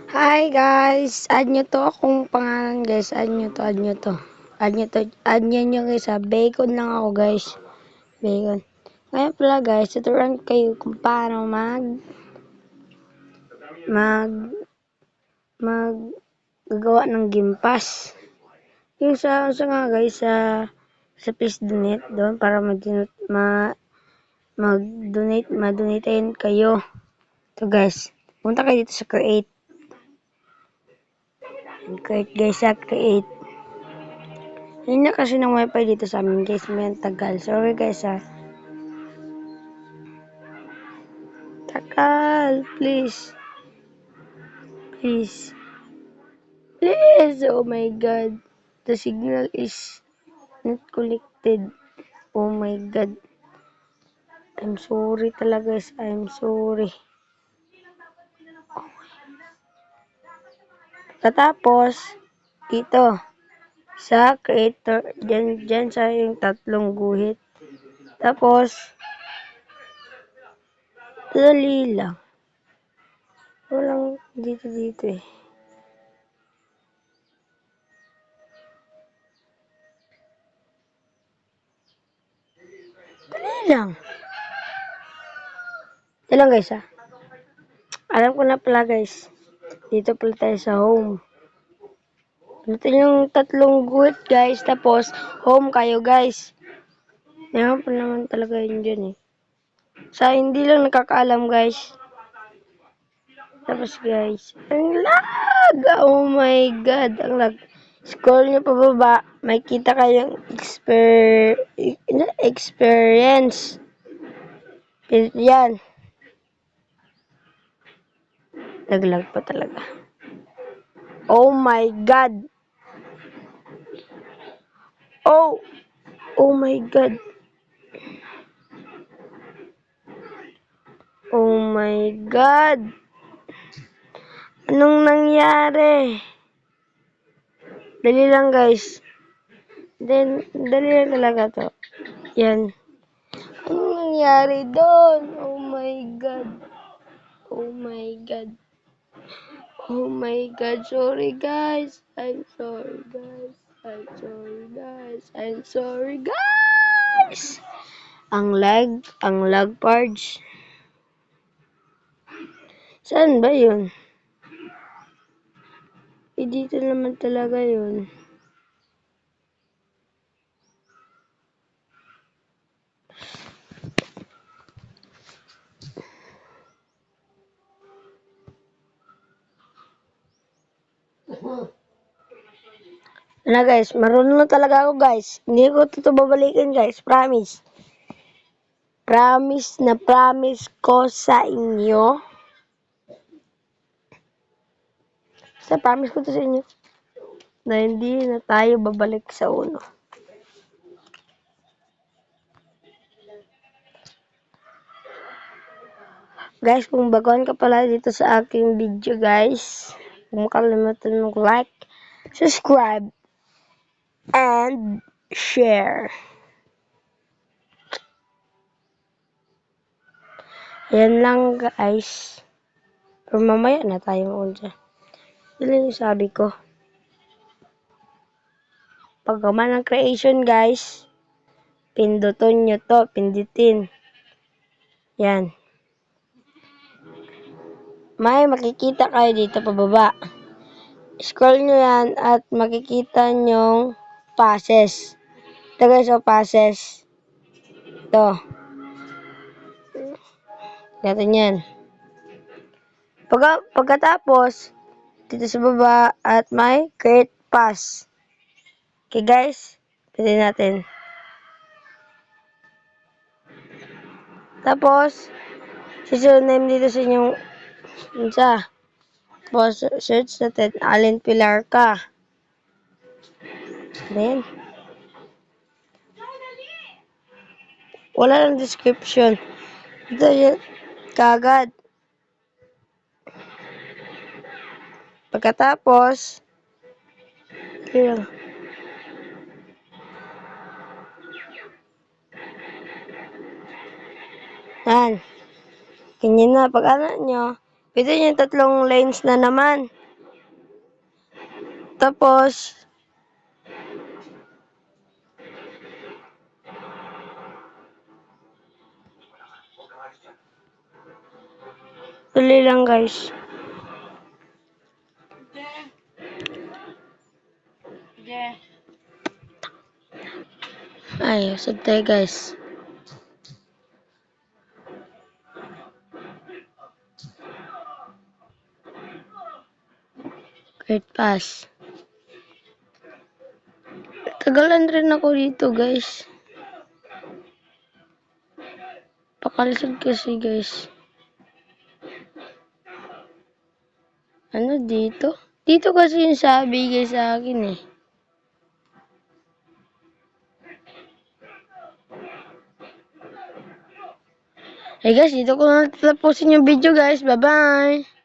Hi guys! Add nyo to akong pangalan guys. Add nyo to. Add nyo guys ha. Bacon lang ako guys. Bacon. Ngayon pala guys, tuturuan kayo kung paano mag gagawa ng gimpas. Yung sa nga guys, sa Please Donate doon para ma-donatein kayo. So guys, punta kayo dito sa create guys, sa create. Hindi na kasi ng wifi dito sa amin guys, may tagal. Sorry guys Tagal, please. Oh my god. The signal is not connected. Oh my god. I'm sorry talaga guys, I'm sorry. Katapos, dito, sa creator, dyan sa yung tatlong guhit. Tapos, dali lang. Walang dito eh. Dali lang. Ito lang guys Alam ko na pala guys. Dito pala tayo sa home. Ito yung tatlong guhit guys. Tapos, home kayo guys. Meron pa naman talaga yun dyan eh. Sa hindi lang nakakaalam guys. Tapos guys, ang lag! Oh my god, ang lag. Scroll nyo pababa, may kita kayong experience. Yan. Naglag pa talaga. Oh my god. Oh my god. Oh my god. Anong nangyari? Dali lang guys. Dali lang talaga to. Yan. Anong nangyari doon? Oh my god. Oh my god. Oh my god. Sorry guys. I'm sorry guys. I'm sorry guys. Ang lag parts. Saan ba yun? Dito naman talaga yun. Na guys, marunong na talaga ako guys. Hindi ko ito babalikin guys, promise. Promise ko sa inyo. Promise ko to sa inyo. Na hindi na tayo babalik sa uno. Guys, kung baguhan ka pala dito sa aking video guys, huwag makalimutan mag-like, subscribe, and share. Yan lang guys. Pero mamaya na tayo mag-unsa. Yun yung sabi ko. Pagkaman ng creation guys, pindutin nyo to, pindutin. Yan. May makikita kayo dito pababa. Scroll nyo yan at makikita nyong passes. Ito guys, passes. Ito. Natin yan. Pagkatapos, dito sa baba at may create pass. Okay guys, pwede natin. Tapos, name dito sa inyong isa. Tapos, search natin, Allen Pilar ka. Then, wala lang description. Ito yun, kagad. Pagkatapos, yun. Yan. Ganyan na. Pag ano nyo, Ito yung 3 lanes na naman. Tapos, tuloy lang guys. Ay, usap tayo guys. Great pass. Tagalan rin ako dito guys. Pakalisod kasi guys. Ano dito? Dito kasi yung sabi guys sa akin eh. Hey guys, dito ko na tatapusin yung video guys. Bye-bye!